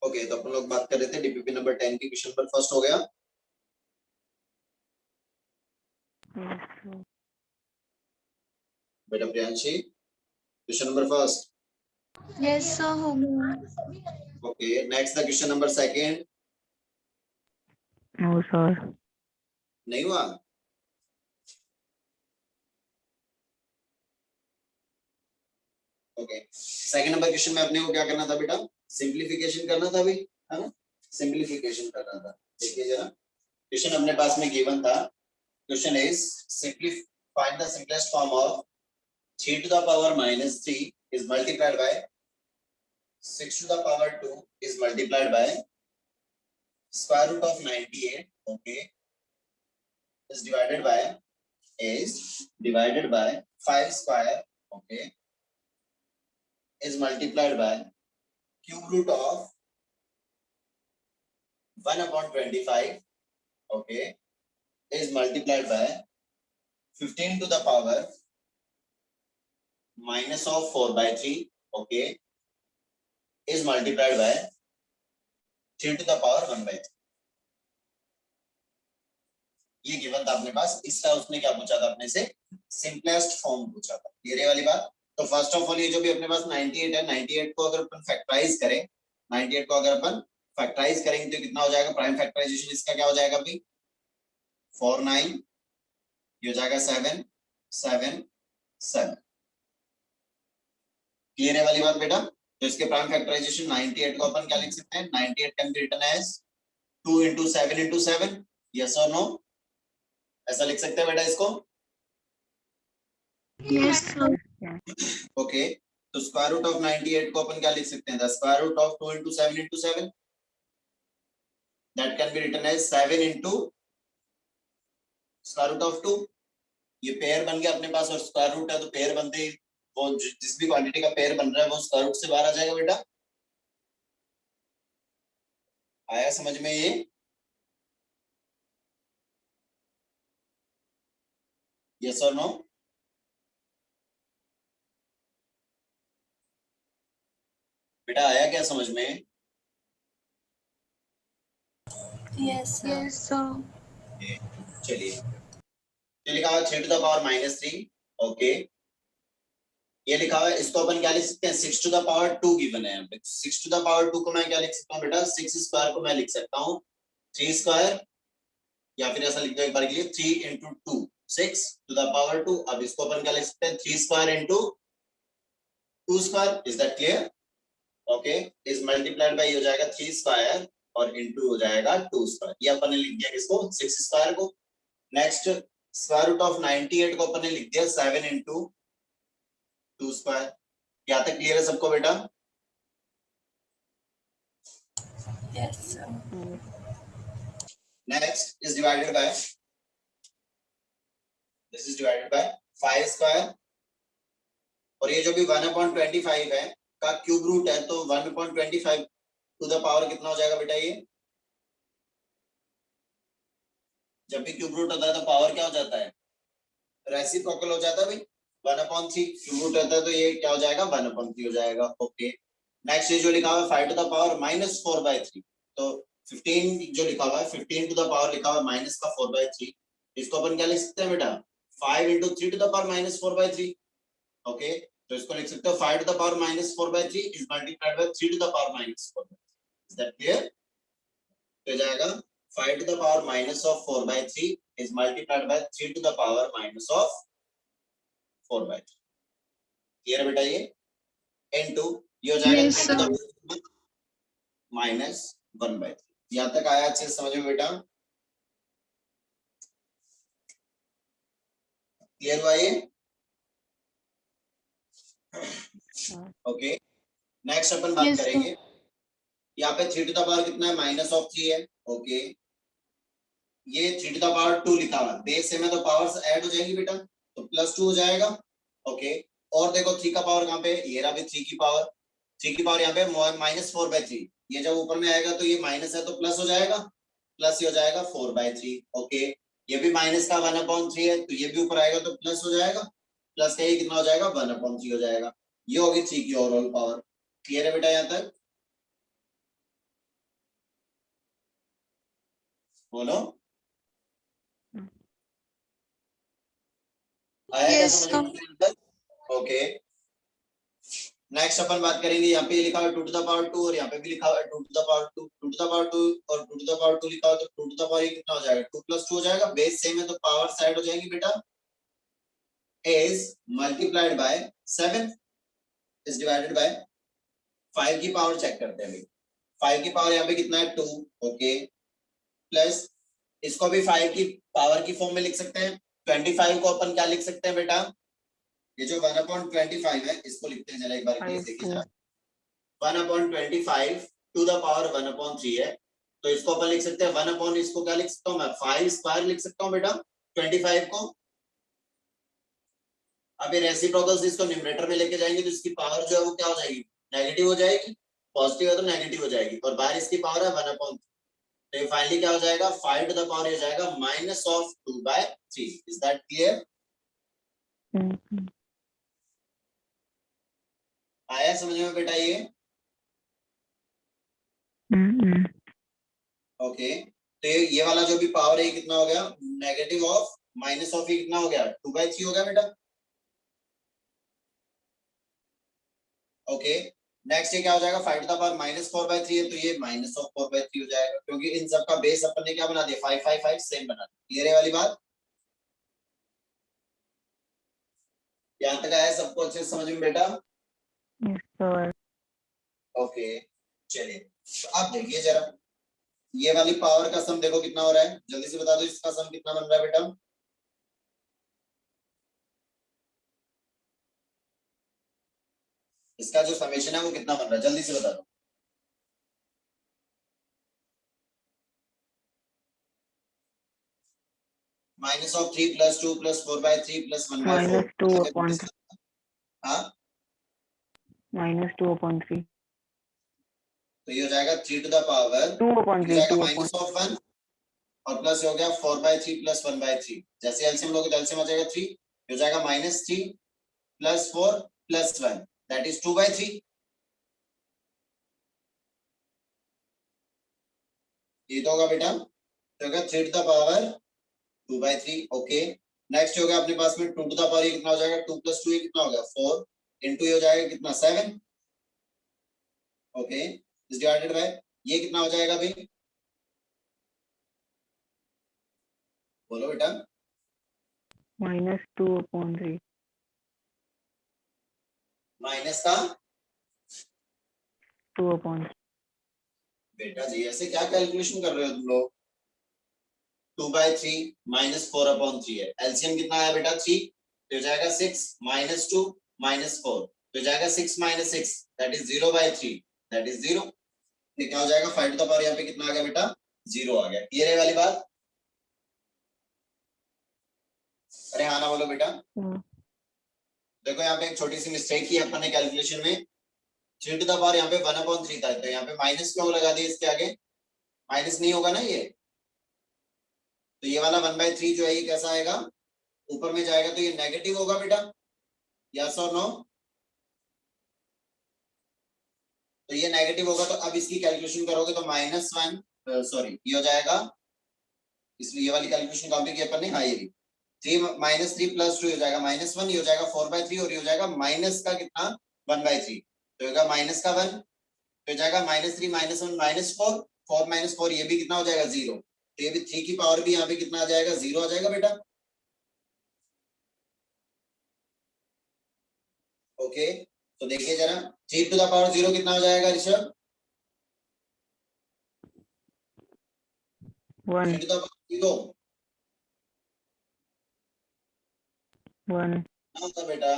Okay, तो अपन लोग बात कर रहे थे डीपीपी नंबर 10 की, क्वेश्चन नंबर फर्स्ट हो गया। बेटा Priyanshi, question number first. Yes sir, हो गया। Okay, next the question number second. No sir. नहीं हुआ? ओके, सेकंड नंबर क्वेश्चन में अपने को क्या करना था बेटा? सिंप्लीफिकेशन करना था अभी, है ना? सिंप्लीफिकेशन करना था। देखिए जरा, क्वेश्चन अपने पास में गिवन था। Question is simplify, find the simplest form of 3 to the power minus 3 is multiplied by 6 to the power 2 is multiplied by square root of 98, okay, is divided by 5 square, okay, is multiplied by cube root of 1 upon 25, okay, is multiplied by 15 to the power minus of 4 by 3, okay, is multiplied by 3 to the power 1 by 3. ये given था अपने पास। इसका उसने क्या पूछा था अपने से? सिंपलेस्ट फॉर्म पूछा था। ये वाली बात। तो फर्स्ट ऑफ ऑल ये जो भी अपने पास 98 है, 98 को अगर अपन फैक्टराइज करें, 98 को अगर अपन फैक्टराइज करेंगे तो कितना हो जाएगा? प्राइम फैक्टराइजेशन इसका क्या हो जाएगा अभी? 4 9, ये हो जाएगा 7 7 7। क्लियर है वाली बात बेटा? तो इसके प्राइम फैक्टराइजेशन 98 को अपन क्या लिख सकते हैं? 98 can be written as 2 into 7 into 7, yes और नो? ऐसा लिख सकते हैं बेटा इसको? Yes sir. ओके, तो स्क्वायर रूट ऑफ 98 को अपन क्या लिख सकते हैं? The square root of 2 into 7 into 7, that can be written as 7 into square root of 2। ये पेयर बन गया अपने पास, और स्क्वायर रूट है तो पेयर बनते ही वो जिस भी क्वांटिटी का पेयर बन रहा है वो स्क्वायर रूट से बाहर आ जाएगा बेटा। आया समझ में ये? यस और नो? बेटा आया क्या समझ में? Yes sir. चलिए, ये लिखा हुआ 3 to the power minus 3, okay. ये लिखा हुआ है, इसको अपन क्या लिख सकते हैं? 6 to the power 2 गिवन है यहाँ पे। 6 to the power 2 को मैं क्या लिख सकता हूँ बेटा? 6 स्क्वायर को मैं लिख सकता हूँ 3 स्क्वायर, या फिर ऐसा लिख दो एक बार के लिए 3 into 2, 6 to the power 2। अब इसको अपन क्या लिख सकते हैं? 3 square into 2 square. Is that clear? Okay, is multiplied bye, हो जाएगा 3 स्क्वायर और इनटू हो जाएगा 2 स्क्वायर। ये अपन ने लिख दिया किसको? 6 स्क्वायर को। नेक्स्ट, स्क्वायर रूट ऑफ 98 को अपन ने लिख दिया 7 into 2 स्क्वायर। यहाँ तक क्लियर है सबको बेटा? Yes sir. Next is divided bye, this is divided by 5 square, और ये जो भी 1/25 है का क्यूब रूट है, तो 1/25 टू द पावर कितना हो जाएगा बेटा? ये जब भी क्यूब रूट होता है तो पावर क्या हो जाता है? रेसिप्रोकल हो जाता है भाई। 1/3 क्यूब रूट रहता है तो ये क्या हो जाएगा? 1/3 हो जाएगा। ओके, नेक्स्ट ये जो लिखा हुआ है 5 to the power minus 4/3, तो 15 जो लिखा हुआ है 15 to the power लिखा हुआ है माइनस का 4/3, इसको अपन क्या लिख सकते हैं बेटा? 5 into 3 to the power minus 4/3। Okay, तो इसको लिख सकते हो 5 to the power minus 4/3 is multiplied by 3 to the power minus 4/3। Is that clear? तो जाएगा 5 to the power minus of 4/3 is multiplied by 3 to the power minus of 4/3। Clear बेटा? ये into ये हो जाएगा 3 to the power minus 1/3। यहाँ तक आया अच्छे से समझ में बेटा? क्लियर हुआ ये? ओके, नेक्स्ट अपन बात करेंगे, यहाँ पे 3 to the power कितना है? माइनस ऑफ 3 है। ओके, ये 3 to the power 2 लिखा हुआ है, बेस में तो पावर्स ऐड हो जाएंगी बेटा, तो +2 हो जाएगा। ओके, और देखो 3 का पावर कहाँ पे? ये रहा भी 3 की पावर। 3 की पावर यहाँ पे -4/3, ये जब ऊपर में आएगा तो ये माइनस है तो प्लस हो जाएगा, प्लस ये हो जाएगा 4/3। ओके, ये भी माइनस का 1/3 है तो ये भी ऊपर आएगा तो प्लस हो जाएगा, प्लस का ये कितना हो जाएगा? 1/3 हो जाएगा। ये होगी 3 की ओवरऑल पावर। क्लियर है बेटा यहाँ तक? बोलो, आया क्या Yes, समझ sir. में? ओके, नेक्स्ट अपन बात करेंगे, यहाँ पे लिखा हुआ 2 to the power 2 और यहाँ पे भी लिखा हुआ 2 to the power 2, 2 to the power 2 और 2 to the power 2 लिखा हुआ, तो 2 to the power कितना हो जाएगा, 2 plus 2 हो जाएगा, बेस सेम है तो पावर साइड हो जाएगी बेटा, is multiplied by 7 is divided by 5 की पावर चेक करते हैं भाई, 5 की पावर यहाँ पे कितना है 2, ओके, प्लस इसको भी 5 की पावर की फॉर्म में लिख सकते हैं, 25 को अपन क्या लिख सकते हैं बेटा, ये जो 1/25 है इसको लिखते हैं, जरा एक बार प्लीज देखिए जरा, 1/25 टू द पावर 1/3 है, तो इसको अपन लिख सकते हैं 1 अपॉन, इसको क्या लिख सकता हूँ मैं, 5 स्क्वायर लिख सकता हूँ बेटा 25 को। अब ये रेसिप्रोकल्स इसको न्यूमरेटर में लेके जाएंगे तो इसकी पावर जो है वो क्या हो जाएगी, नेगेटिव हो जाएगी, पॉजिटिव है तो नेगेटिव हो जाएगी, और बाहर इसकी पावर है 1/3, तो ये फाइनली क्या हो जाएगा, 5 टू द पावर हो जाएगा -2/3। Is that clear? आया समझ में बेटा ये? ओके, तो ये वाला जो भी पावर है कितना हो गया, नेगेटिव ऑफ माइनस ऑफ, ये कितना हो गया 2/3 हो गया बेटा। ओके, नेक्स्ट ये क्या हो जाएगा, 5 टू द पावर -4/3 है तो ये -4/3 हो जाएगा, क्योंकि इन सब का बेस अपन ने क्या बना दिया, 5 5 5 सेम बना दिया। क्लियर है वाली बात? यहाँ तक आया सबको अच्छे से समझ में बेटा? ओके, चलिए तो आप देखिए जरा, ये वाली पावर का सम देखो कितना हो रहा है, जल्दी से बता दो इसका सम कितना बन रहा है बेटा। इसका जो समेशन है वो कितना बन रहा है, जल्दी से बता दो। -3 + 2 + 4/3 + 1/4 -2/3 हाँ, -2/3 तो ये हो जाएगा 3 टू द पावर 2/3 हो जाएगा -1 और प्लस हो गया 4/3 + 1/3, जैसे एलसीएम लोगे तो एलसीएम आ जाएगा 3, हो जाएगा -3 + 4 + 1 दैट इज 2/3। ये तो होगा बेटा, तो होगा 3 to the power 2/3। Okay, next हो गया अपने पास में 2 टू द पावर, ये कितना हो जाएगा, 2 + 2 ये कितना हो गया 4 इनटू ये हो जाएगा कितना 7, ओके, इज डिवाइडेड बाय ये कितना हो जाएगा भाई, बोलो बेटा। -2/3 माइनस का 2/3 बेटा जी ऐसे क्या कैलकुलेशन कर रहे हो तुम लोग, 2/3 -4/3 है, एलसीएम कितना आया बेटा 3, तो हो जाएगा 6 -2 -4, तो हो जाएगा 6 - 6 दैट इज 0/3 दैट इज 0, ये क्या हो जाएगा 5 टू द पावर यहाँ पे कितना आ गया बेटा 0 आ गया। क्लियर है वाली बात? अरे हाँ ना बोलो बेटा। देखो यहाँ पे एक छोटी सी मिस्टेक की अपन ने कैलकुलेशन में, 3 टू द पावर यहाँ पे 1/3 था, तो यहाँ पे माइनस क्यों लगा दिया इसके आगे, माइनस नहीं होगा ना ये, तो ये वाला 1/3 जो है ये कैसा आएगा, ऊपर में जाएगा तो ये नेगेटिव होगा बेटा, यस और नो, तो ये नेगेटिव होगा, तो अब इसकी कैलकुलेशन करोगे तो -1 सॉरी ये हो जाएगा, इसलिए ये वाली कैलकुलेशन कहाँ पे की अपन ने, हाँ ये 3 -3 + 2 हो जाएगा -1, ये हो जाएगा 4/3 और ये हो जाएगा माइनस का कितना 1/3, तो होगा माइनस का 1, तो हो जाएगा -3 -1 -4, 4 - 4 ये भी कितना हो जाएगा 0, तो ये भी 3 की पावर भी यहाँ पे कितना आ जाएगा 0 आ जाएगा बेटा। ओके, तो देखिए जरा 3 टू द पावर 0 कितना हो जाएगा ऋषभ, 1 3 टू द पावर 0 1 कितना होता बेटा,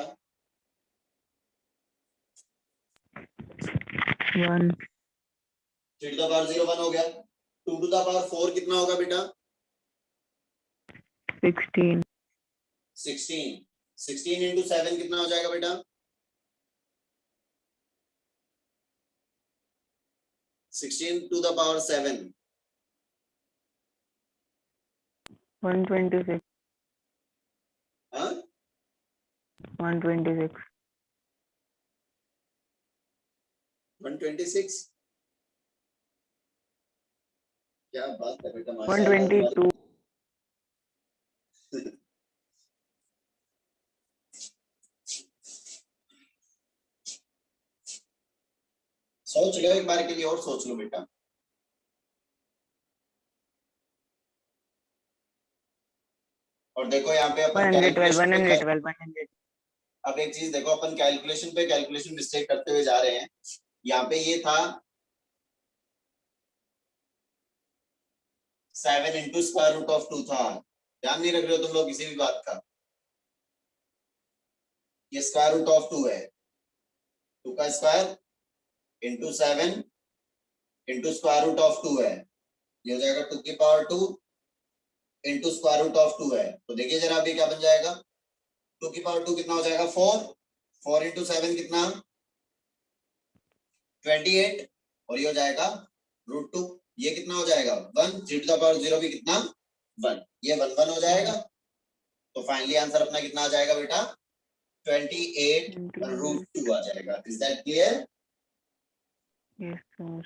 1 3 टू द पावर 0 1 हो गया, 2 टू द पावर 4 कितना होगा बेटा 16 16, 16 into 7 कितना हो जाएगा बेटा 16 to the power 7 126 हाँ 126 126 क्या बात है बेटा, माशाल्लाह। 122. सोच लो एक बार के लिए, और सोच लो बेटा। और देखो यहाँ पे अपन 112. कैलकुलेशन पे 112. 100. अब एक चीज देखो, अपन कैलकुलेशन मिस्टेक करते हुए जा रहे हैं। यहाँ पे ये था 7 इंटू स्क्वायर रूट ऑफ 2 था। ध्यान नहीं रख रहे हो तुम लोग किसी भी बात का। ये स्क्वायर रूट ऑफ 2 है, 2 का square into 7 into square root of 2 है। ये हो जाएगा 2 की power 2 into square root of 2 है। तो देखिए जरा अभी क्या बन जाएगा, 2 की पावर 2 कितना हो जाएगा 4, 4 इंटू 7 कितना 28, और ये हो जाएगा रूट 2। ये कितना हो जाएगा 1, 3 टू द पावर 0 भी कितना 1, ये 1 1 हो जाएगा। तो फाइनली आंसर अपना कितना आ जाएगा बेटा 28 रूट 2 आ जाएगा। Is that clear? Yes, sir.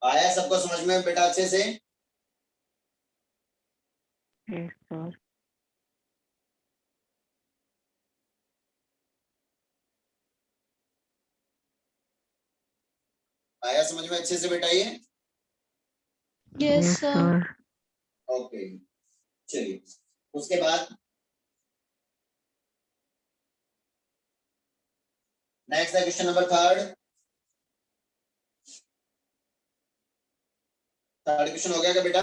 आया सबको समझ में बेटा अच्छे से? Yes, sir. आया समझ में अच्छे से बेटा ये? Yes, Yes, sir. sir. Okay, चलिए उसके बाद नेक्स्ट है क्वेश्चन नंबर थर्ड क्वेश्चन हो गया क्या बेटा?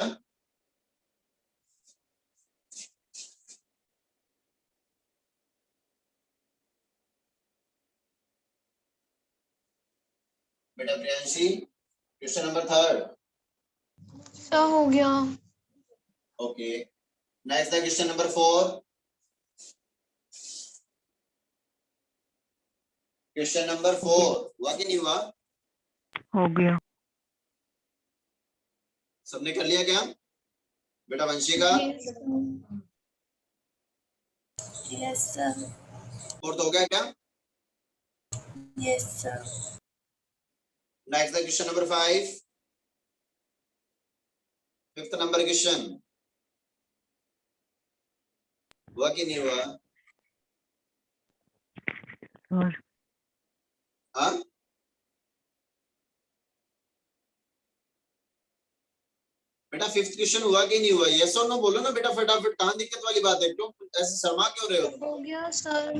बेटा Priyanshi, question number third. Sir, हो गया। ओके, नेक्स्ट है क्वेश्चन नंबर 4। क्वेश्चन नंबर 4 हुआ कि नहीं हुआ? हो गया. सबने कर लिया क्या बेटा? Vanshika Yes, sir. Yes, sir. Fourth हो गया क्या? Yes, sir. नेक्स्ट है question number 5, fifth number question. हुआ कि नहीं हुआ? Sir. हाँ, बेटा फिफ्थ क्वेश्चन हुआ कि नहीं हुआ? यस और नो बोलो ना बेटा फटाफट, कहाँ दिक्कत वाली बात है? क्यों ऐसे शर्मा क्यों रहे हो? हो गया सर।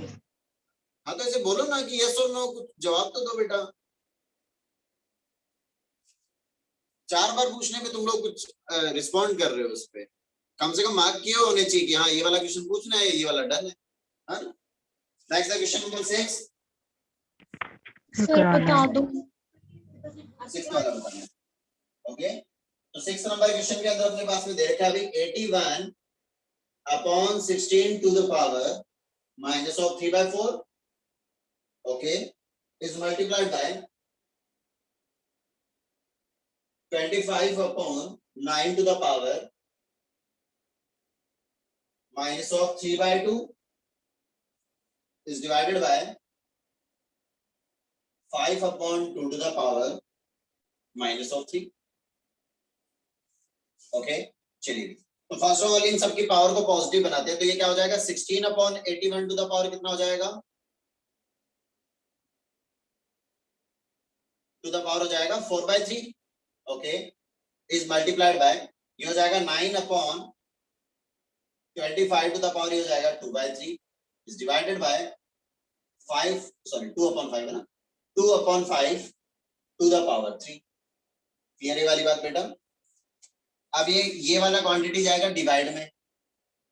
हाँ तो ऐसे बोलो ना कि यस और नो, कुछ जवाब तो दो बेटा। 4 बार पूछने में तुम लोग कुछ रिस्पॉन्ड कर रहे हो उस पे। कम से कम मार्क किए होने चाहिए कि हाँ ये वाला क्वेश्चन पूछना है, ये वाला डन है ना? Next question number 6। सर बता दो। 6 वाला बताना है। ओके, तो 6 नंबर क्वेश्चन के अंदर अपने पास में दे रखा है अभी 81 upon 16 to the power minus of 3/4 okay is multiplied by 25 upon 9 to the power minus of 3/2 is divided by 5 upon 2 to the power minus of 3। Okay, चलिए तो फर्स्ट ऑफ ऑल इन सबकी पावर को positive बनाते हैं। तो ये क्या हो जाएगा 16 अपॉन 81 टू द पावर कितना हो जाएगा? टू द पावर हो जाएगा 4/3 ओके इज मल्टीप्लाइड बाय ये हो जाएगा 9 अपॉन 25 टू द पावर ये हो जाएगा 2/3 is divided by 5 sorry 2 upon 5 है ना, 2 upon 5 to the power 3। Clear है वाली बात बेटा? अब ये वाला क्वांटिटी जाएगा डिवाइड में,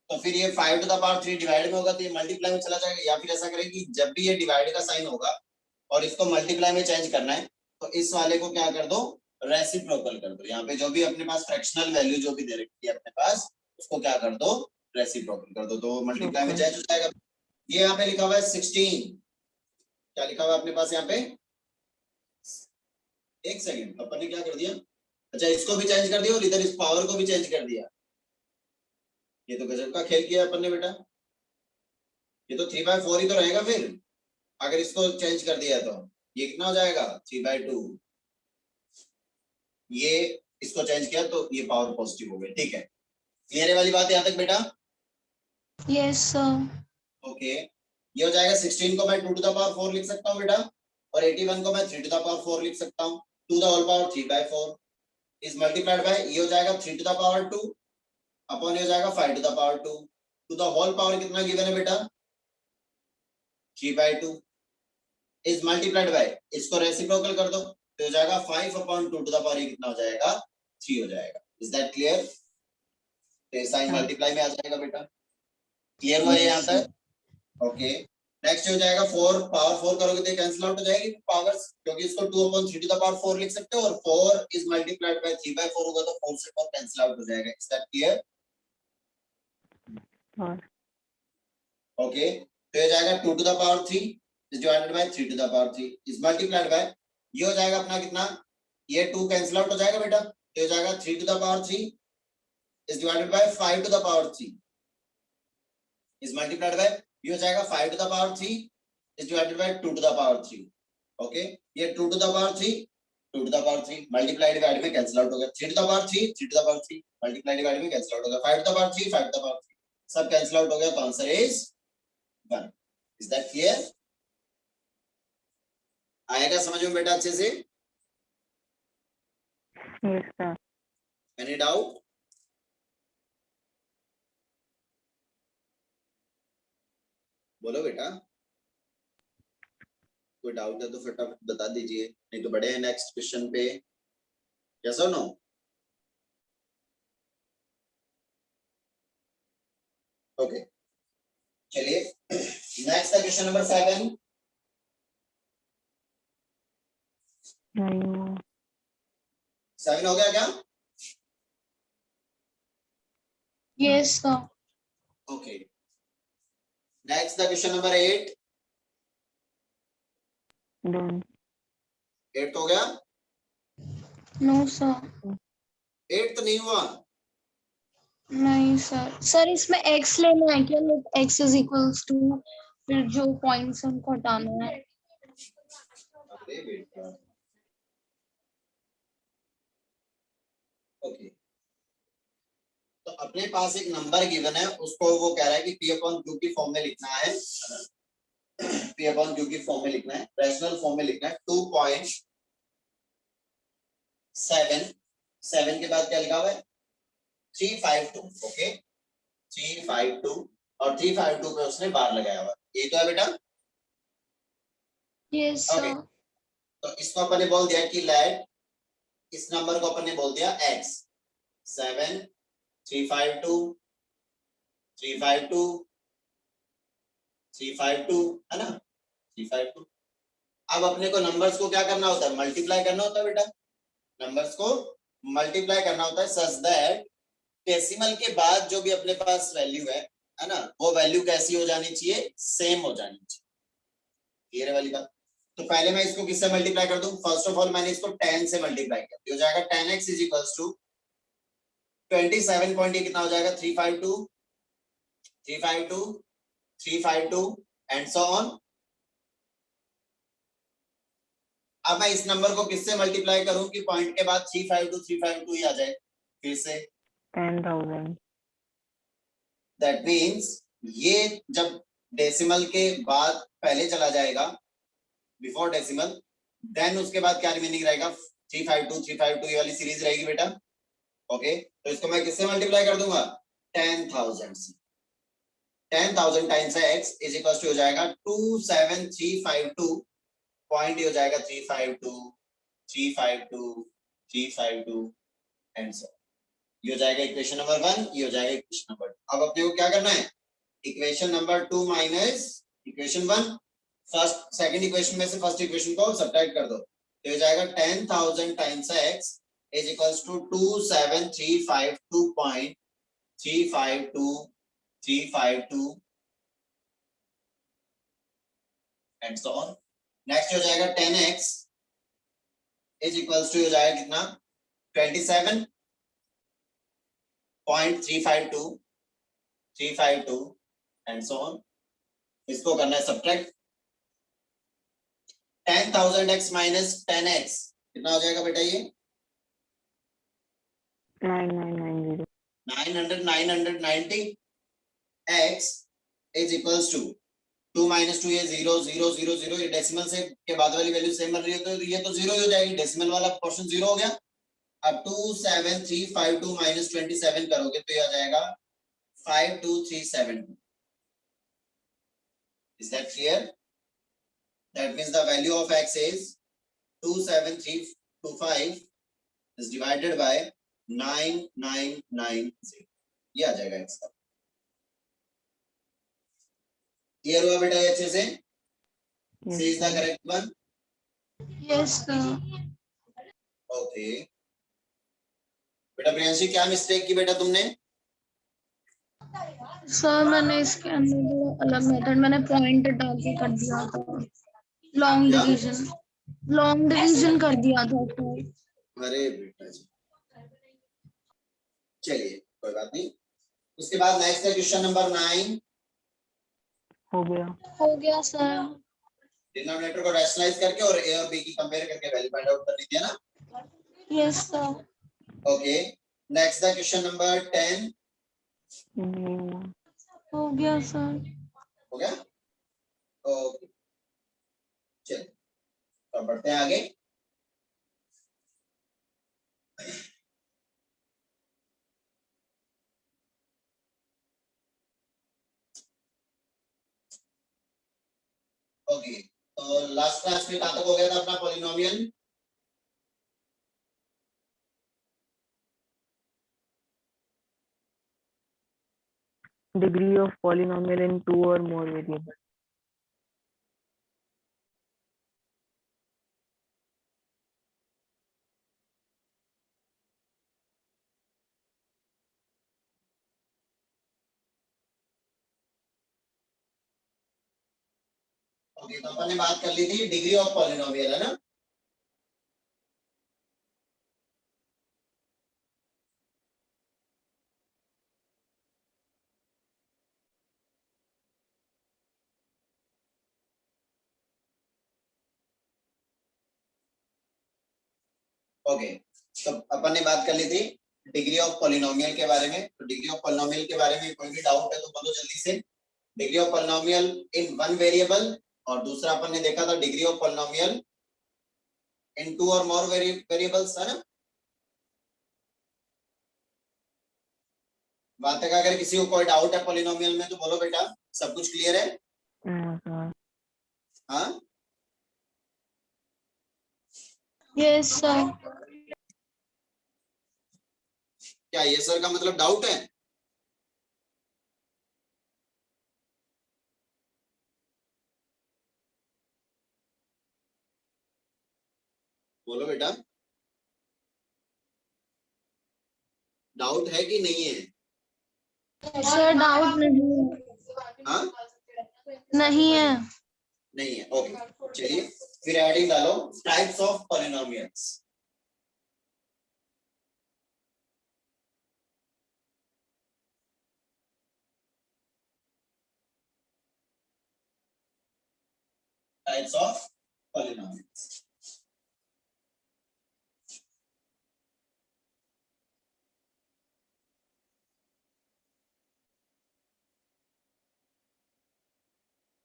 तो फिर ये 5 टू द पावर 3 डिवाइड में होगा तो ये मल्टीप्लाई में चला जाएगा। या फिर ऐसा करें कि जब भी ये डिवाइड का साइन होगा और इसको मल्टीप्लाई में चेंज करना है तो इस वाले को क्या कर दो रेसिप्रोकल कर दो। यहाँ पे जो भी अपने पास फ्रैक्शनल वैल्यू जो भी दे रखी है अपने पास उसको क्या कर दो रेसिप्रोकल कर दो, तो मल्टीप्लाई में चेंज हो जाएगा। ये यहाँ पे लिखा हुआ है 16, क्या लिखा हुआ है अपने पास यहाँ पे? एक सेकेंड, अपन ने क्या कर दिया, अच्छा इसको भी चेंज कर दिया और इधर इस पावर को भी चेंज कर दिया। ये तो गजब का खेल किया अपन ने बेटा। ये तो 3/4 ही तो रहेगा फिर, अगर इसको चेंज कर दिया तो ये कितना हो जाएगा 3/2। ये इसको चेंज किया तो ये पावर पॉजिटिव हो गई। ठीक है, क्लियर है वाली बात यहाँ तक बेटा? Yes sir. ओके, ये हो जाएगा 16 को मैं 2 टू द पावर 4 लिख सकता हूँ बेटा, और 81 को मैं 3 टू द पावर 4 लिख सकता हूँ। 2 the whole power 3/4 is multiplied by, ये हो जाएगा 3 टू द पावर 2 अपॉन ये हो जाएगा 5 to the power 2। To the whole power कितना गिवन है बेटा? 3/2 इज मल्टीप्लाइड बाय, इसको रेसिप्रोकल कर दो तो हो जाएगा 5 अपॉन 2 टू द पावर, ये कितना हो जाएगा? 3 हो जाएगा। Is that clear? तो साइन हाँ। मल्टीप्लाई में आ जाएगा बेटा। क्लियर हुआ यहाँ यस तक? ओके, नेक्स्ट हो जाएगा 4 पावर 4 करोगे तो कैंसिल आउट हो जाएगी पावर्स, क्योंकि इसको 2 अपॉन 3 टू द पावर 4 लिख सकते हो, और 4 इज मल्टीप्लाइड बाय 3/4 होगा तो 4 से 4 कैंसिल आउट हो जाएगा। Is that clear? और ओके, तो ये जाएगा 2 to the power 3 is divided by 3 to the power 3 is multiplied by, ये हो जाएगा अपना कितना, ये 2 कैंसिल आउट हो जाएगा बेटा, तो ये जाएगा 3 to the power 3 is divided by 5 to the power 3 is multiplied by, ये हो जाएगा 5 to the power 3 is divided by 2 to the power 3। Okay, ये 2 to the power 3 2 to the power 3 multiply divide में कैंसिल आउट हो गया, 3 to the power 3 3 to the power 3 multiply divide में cancel out हो गया, 5 to the power 3 5 to the power 3 सब cancel out हो गया, तो answer is 1। Is that clear? आएगा समझ में बेटा अच्छे से? Yes sir. Any doubt? बोलो बेटा, कोई डाउट है तो फटाफट बता दीजिए, नहीं तो बढ़े नेक्स्ट क्वेश्चन पे। यस और नो? ओके, चलिए नेक्स्ट है क्वेश्चन नंबर 7। नहीं हुआ। 7 हो गया क्या? Yes sir. Okay, next the question number 8। Done. 8 हो गया? No sir. 8 तो नहीं हुआ। नहीं सर। सर इसमें x लेना है क्या? Like x is equals to, फिर जो पॉइंट्स उनको हटाना है। अरे बेटा, ओके, तो अपने पास एक नंबर गिवन है, उसको वो कह रहा है कि p अपॉन q की फॉर्म में लिखना है, p अपॉन q की फॉर्म में लिखना है, रैशनल फॉर्म में लिखना है। 2.7 के बाद क्या लिखा हुआ है? 352। ओके, 352 और 352 पे उसने बार लगाया हुआ है, ये तो है बेटा। Yes okay, sir. तो इसको अपन ने बोल दिया कि लेट, इस नंबर को अपन ने बोल दिया x। 7 352 352 352 है ना, 352। अब अपने को नंबर्स को क्या करना होता है? मल्टीप्लाई करना होता है बेटा, नंबर्स को मल्टीप्लाई करना होता है सच दैट डेसिमल के बाद जो भी अपने पास वैल्यू है ना, वो वैल्यू कैसी हो जानी चाहिए? सेम हो जानी चाहिए। क्लियर है वाली बात? तो पहले मैं इसको किससे मल्टीप्लाई कर दूं? फर्स्ट ऑफ ऑल मैंने इसको 10 से मल्टीप्लाई किया, तो हो जाएगा 10x is equals to 27 point, ये कितना हो जाएगा? 352 352 352 एंड सो ऑन। अब मैं इस नंबर को किससे मल्टीप्लाई करूं कि पॉइंट के बाद 352 ही आ जाए फिर से? 10,000। दैट मींस ये जब डेसिमल के बाद पहले चला जाएगा, बिफोर डेसिमल, देन उसके बाद क्या रिमेनिंग रहेगा? 352 ये वाली सीरीज रहेगी बेटा। ओके, तो इसको मैं किससे मल्टीप्लाई कर दूंगा? 10,000 से। 10,000 times x is equal to हो जाएगा 27352 पॉइंट, हो जाएगा 352 352 352 एंड सो, ये हो जाएगा इक्वेशन नंबर 1, ये हो जाएगा इक्वेशन नंबर 2। अब अपने को क्या करना है? Equation number 2 minus equation 1, first second equation में से फर्स्ट इक्वेशन को सब्ट्रैक्ट कर दो, तो हो जाएगा 10,000 times x is equals to 27352.352 and so on. Next हो जाएगा 10x इज इक्वल्स टू हो जाएगा कितना? 27.352 एंड सो ऑन। इसको करना है सब्ट्रैक्ट। 10,000x माइनस 10x कितना हो जाएगा बेटा? ये 9990. 990 x is equals to 2 minus 2 ये 0 0 0 0 ये डेसिमल से के बाद वाली वैल्यू सेम बन रही है तो ये तो 0 ही हो जाएगी, डेसिमल वाला पोर्शन 0 हो गया। अब 27352 minus 27 करोगे तो ये आ जाएगा 52372। Is that clear? That means the value of x is 27325 is divided by 9990। ये आ जाएगा x का। क्लियर हुआ बेटा ये अच्छे से? Yes, C is the sir. correct one. Yes sir. Okay. बेटा प्रियांशी क्या मिस्टेक की बेटा तुमने? सर मैंने इसके अंदर जो अलग मेथड मैंने पॉइंट डाल के कर दिया था, लॉन्ग क्या? डिवीजन कर दिया था सर। अरे बेटा जी, चलिए कोई बात नहीं। उसके बाद नेक्स्ट है क्वेश्चन नंबर 9। हो गया। हो गया सर। डिनोमिनेटर को रैशनलाइज करके और a और b की कंपेयर करके वैल्यू फाइंड आउट करनी थी ना? Yes sir. Okay, next the question number 10। नहीं हुआ। हो गया सर। हो गया? ओके, चलिए अब बढ़ते हैं आगे। ओके, तो लास्ट क्लास में कहां तक हो गया था अपना polynomial? Degree of polynomial in 2 or more variables. Okay, तो अपन ने बात कर ली थी डिग्री ऑफ पॉलिनोमियल, है ना? ओके, तो अपन ने बात कर ली थी डिग्री ऑफ पॉलिनोमियल के बारे में। तो डिग्री ऑफ पॉलिनोमियल के बारे में कोई भी डाउट है तो बोलो जल्दी से। Degree of polynomial in one variable, और दूसरा अपन ने देखा था डिग्री ऑफ पॉलिनोमियल इन 2 और मोर वेरिएबल्स, है ना? बात है, अगर किसी को कोई डाउट है पॉलिनोमियल में तो बोलो बेटा, सब कुछ क्लियर है? sir. हाँ, यस सर। क्या ये सर का मतलब डाउट है? बोलो बेटा, डाउट है कि नहीं है? सर डाउट नहीं है। हाँ, नहीं है। नहीं है। ओके, चलिए फिर एडिंग डालो types of polynomials. Types of polynomials.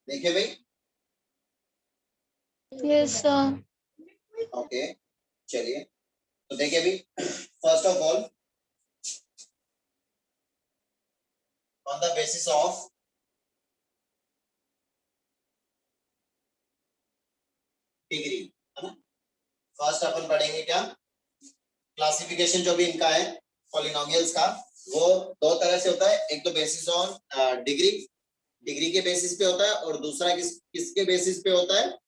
देखिए भाई, यस सर। ओके चलिए, तो देखिए अभी first of all on the basis of degree, है ना? फर्स्ट अपन पढ़ेंगे क्या, क्लासिफिकेशन जो भी इनका है पॉलिनोमियल्स का, वो दो तरह से होता है। एक तो बेसिस ऑन डिग्री, डिग्री के बेसिस पे होता है, और दूसरा किसके बेसिस पे होता है?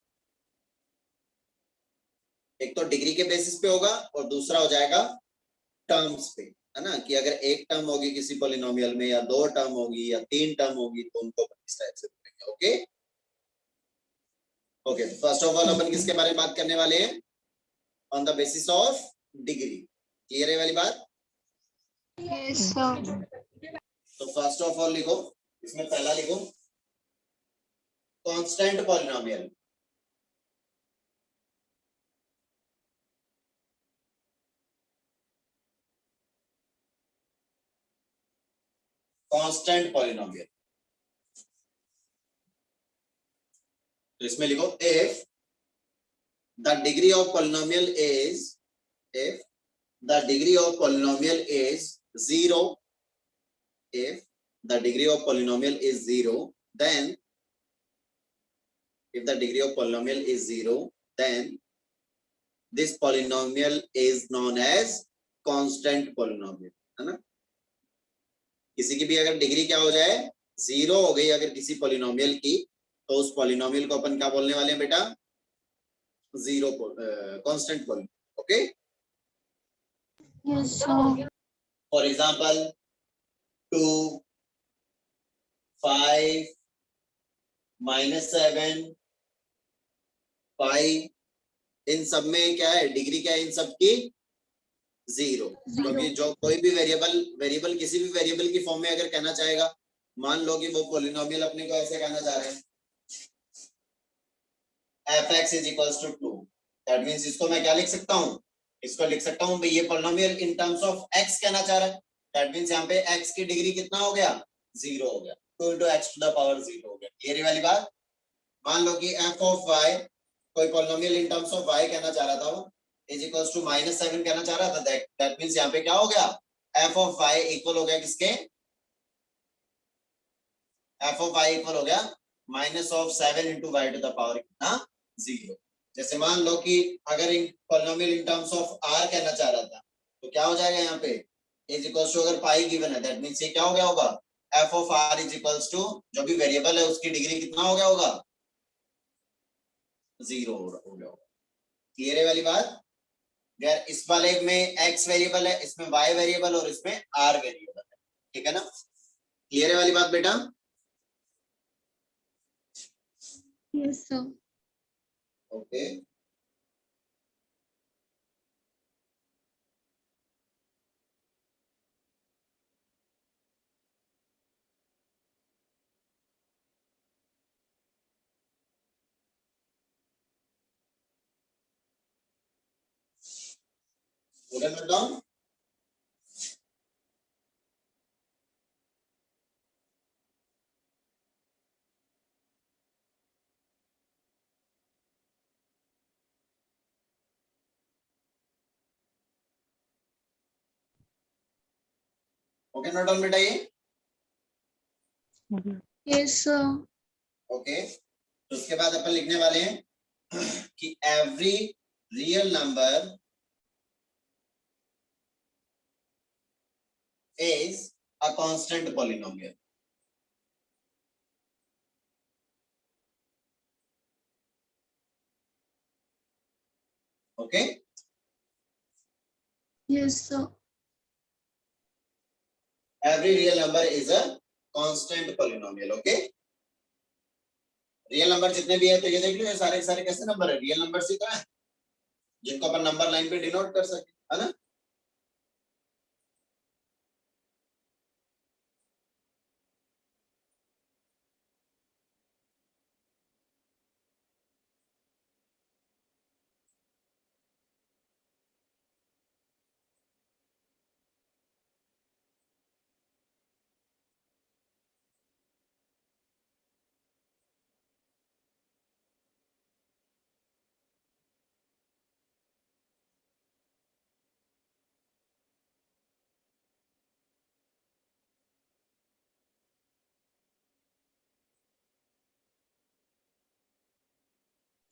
एक तो डिग्री के बेसिस पे होगा और दूसरा हो जाएगा टर्म्स पे, है ना? कि अगर एक टर्म होगी किसी पॉलिनोमियल में, या दो टर्म होगी, या तीन टर्म होगी, तो उनको इस टाइप से बोलेंगे। ओके ओके, तो फर्स्ट ऑफ ऑल अपन किसके बारे में बात करने वाले हैं? On the basis of degree. Clear है वाली बात? Yes sir. तो फर्स्ट ऑफ ऑल लिखो, इसमें पहला लिखो कांस्टेंट पॉलिनोमियल। Constant polynomial. तो इसमें लिखो if the degree of polynomial is, if the degree of polynomial is 0, if the degree of polynomial is 0, then if the degree of polynomial is 0, then this polynomial is known as constant polynomial, है ना। किसी की भी अगर degree क्या हो जाए, 0 हो गई अगर किसी पॉलिनोमियल की, तो उस पॉलिनोमियल को अपन क्या बोलने वाले हैं बेटा, zero constant polynomial. Okay, Yes, sir. For example 2, 5, -7, 5, इन सब में क्या है, डिग्री क्या है इन सब की, 0। क्योंकि जो कोई भी वेरिएबल किसी भी वेरिएबल की फॉर्म में अगर कहना चाहेगा, मान लो कि वो पॉलिनोमियल अपने को ऐसे कहना चाह रहे हैं f(x = 2), दैट मींस इसको मैं क्या लिख सकता हूँ, इसको लिख सकता हूँ भाई ये polynomial in terms of x कहना चाह रहा है, दैट मींस यहाँ पे x की डिग्री कितना हो गया, 0 हो गया, 2 × x⁴ हो गया। क्लियर है वाली बात। मान लो कि f(y) कोई polynomial in terms of y कहना चाह रहा था, वो = -7 कहना चाह रहा था, दैट मींस यहाँ पे क्या हो गया, f(y) इक्वल हो गया किसके, f(y) इक्वल हो गया -7 × y⁴ 0। जैसे मान लो कि अगर इन polynomial in terms of r कहना चाह रहा था, तो क्या हो जाएगा यहाँ पे, अगर पाई गिवन है, दैट मींस ये क्या हो गया होगा, f(r) जो भी वेरिएबल है उसकी डिग्री कितना हो गया होगा, 0 हो गया होगा। क्लियर है वाली बात। यार इस वाले में x वेरिएबल है, इसमें y वेरिएबल और इसमें r वेरिएबल है, ठीक है ना। क्लियर है वाली बात बेटा। Yes, sir. Okay, note down. Okay, note down बेटा ये। Okay. Yes, sir. ओके, तो उसके बाद अपन लिखने वाले हैं कि every real number is a constant polynomial. Okay, Yes, sir. every real number is a constant polynomial. Okay, real number जितने भी है, तो ये देख लो ये सारे के सारे कैसे नंबर है, रियल नंबर ही तो है, जिनको अपन नंबर लाइन पे डिनोट कर सकते, है ना।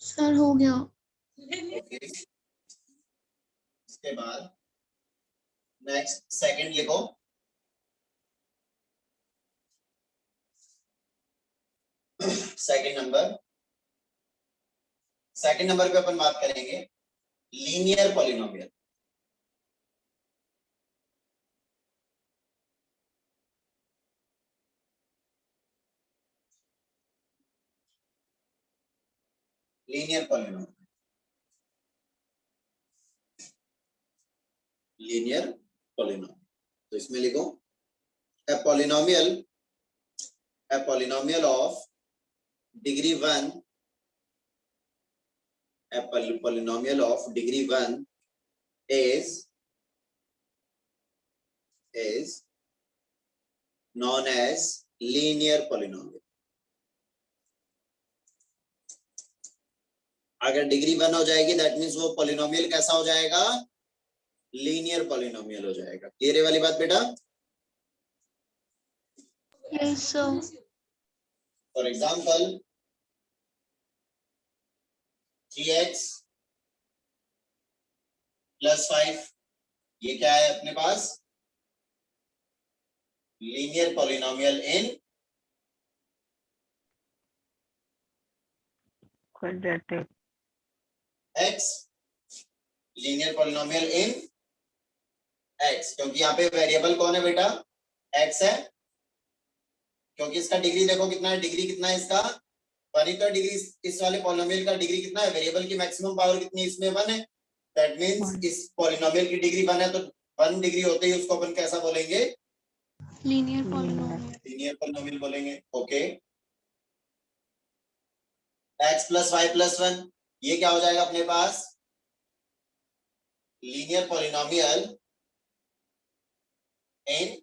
सर हो गया। ओके, इसके बाद नेक्स्ट सेकंड लिखो, सेकंड नंबर पे अपन बात करेंगे linear polynomial. Linear polynomial, linear polynomial, तो इसमें लिखो a polynomial of degree 1, a polynomial of degree 1 is known as linear polynomial. अगर डिग्री 1 हो जाएगी दैट मीन्स वो पॉलिनोमियल कैसा हो जाएगा, लीनियर पॉलिनोमियल हो जाएगा। क्लियर है वाली बात बेटा? Yes, sir. For example 3x plus 5 ये क्या है अपने पास, linear polynomial in quadratic x, linear polynomial in x, क्योंकि यहाँ पे वेरिएबल कौन है बेटा, x है, क्योंकि इसका डिग्री देखो कितना है, डिग्री कितना है इसका 1 ही, का डिग्री इस वाले पॉलिनोमियल का डिग्री कितना है, वेरिएबल की मैक्सिमम पावर कितनी है इसमें 1 है, दैट मींस इस पॉलिनोमियल की डिग्री 1 है, तो 1 डिग्री होते ही उसको अपन कैसा बोलेंगे, Linear polynomial. लीनियर पॉलिनोमियल बोलेंगे। Okay, x plus Y plus 1 ये क्या हो जाएगा अपने पास, linear polynomial in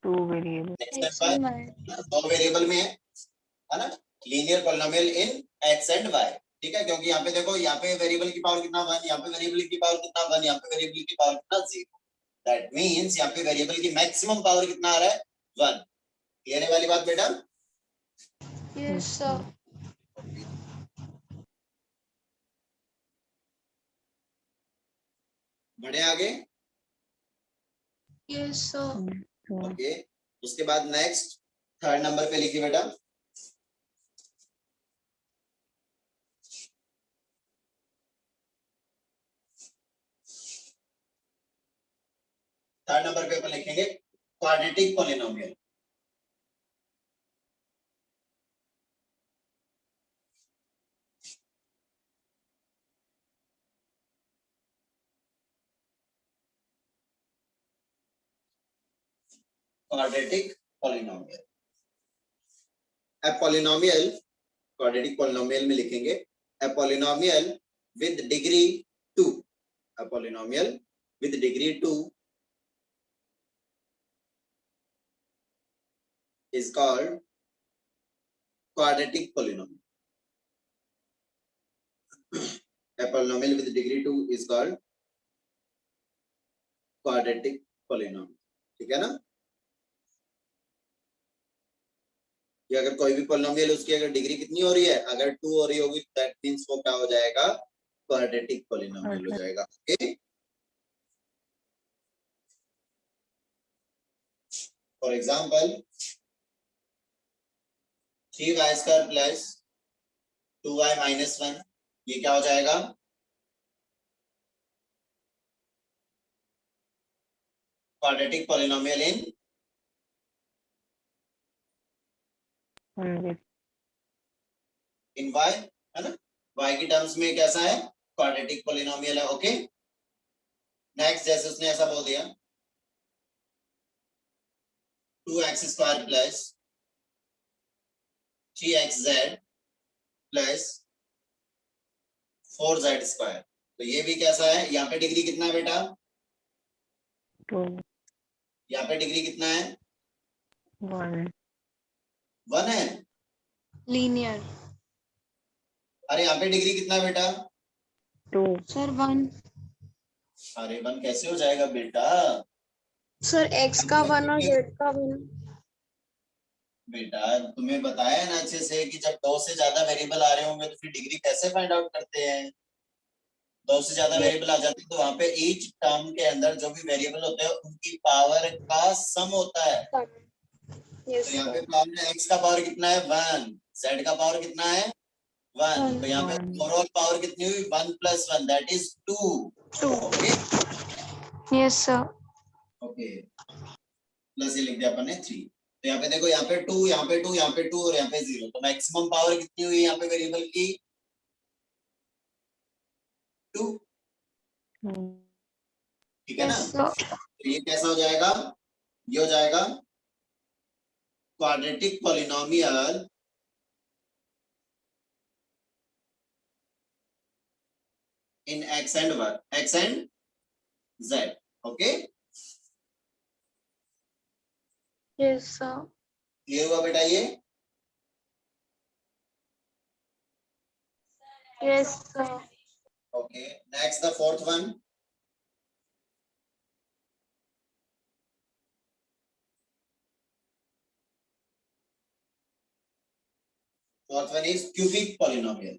two variable X and Y. दो वेरिएबल में है ना, linear polynomial in x and y, ठीक है, क्योंकि यहाँ पे देखो, यहाँ पे वेरिएबल की पावर कितना 1, यहाँ पे वेरिएबल की पावर कितना 1, यहाँ पे वेरिएबल की पावर कितना 0, दैट मींस यहाँ पे वेरिएबल की मैक्सिमम पावर कितना आ रहा है 1। क्लियर है वाली बात बेटा? Yes, sir. बढ़े आगे। Yes, sir. ओके, उसके बाद नेक्स्ट थर्ड नंबर पे लिखिए बेटा, थर्ड नंबर पे अपन लिखेंगे quadratic polynomial. Quadratic polynomial, a polynomial, quadratic polynomial में लिखेंगे a polynomial with degree 2, a polynomial with degree 2 is called quadratic polynomial. A polynomial with degree 2 is called quadratic polynomial. ठीक है ना, कि अगर कोई भी पॉलिनोमियल उसकी अगर डिग्री कितनी हो रही है, अगर 2 हो रही होगी दैट मींस वो क्या हो जाएगा, क्वाड्रेटिक पॉलिनोमियल हो जाएगा। Okay, for example 3y square plus 2y minus 1 ये क्या हो जाएगा, क्वाड्रेटिक पॉलिनोमियल इन y, है ना, y की टर्म्स में कैसा है, क्वाड्रेटिक पॉलिनोमियल है। ओके, नेक्स्ट जैसे उसने ऐसा बोल दिया 2x square plus 3xz plus 4z square, तो ये भी कैसा है, यहाँ पे डिग्री कितना है बेटा, टू यहाँ पे डिग्री कितना है, 1 है। Linear. अरे यहाँ पे डिग्री कितना है बेटा, 2 Sir, 1. अरे 1 कैसे हो जाएगा बेटा, Sir, X का 1 और Z का 1. बेटा तुम्हें बताया ना अच्छे से कि जब 2 से ज्यादा वेरिएबल आ रहे होंगे तो फिर डिग्री कैसे फाइंड आउट करते हैं, 2 से ज्यादा वेरिएबल आ जाते हैं तो वहां पे ईच टर्म के अंदर जो भी वेरिएबल होते हैं उनकी पावर का सम होता है। Yes, तो यहाँ पे sir. पावर x का पावर कितना है 1, z का पावर कितना है 1, तो यहाँ पे ओवरऑल पावर कितनी हुई 1 plus 1 that is 2। 2. Okay Yes, sir. Okay, plus ये लिख दिया अपन ने 3, तो यहाँ पे देखो, यहाँ पे 2, यहाँ पे 2, यहाँ पे 2 और यहाँ पे 0, तो मैक्सिमम पावर कितनी हुई यहाँ पे वेरिएबल की 2। ठीक है ना, Yes, sir. तो ये कैसा हो जाएगा, ये हो जाएगा quadratic polynomial in x and y, x and z। Okay, Yes, sir. Clear हुआ बेटा ये? Yes, sir. Okay. Next, the fourth one. Fourth one is cubic polynomial.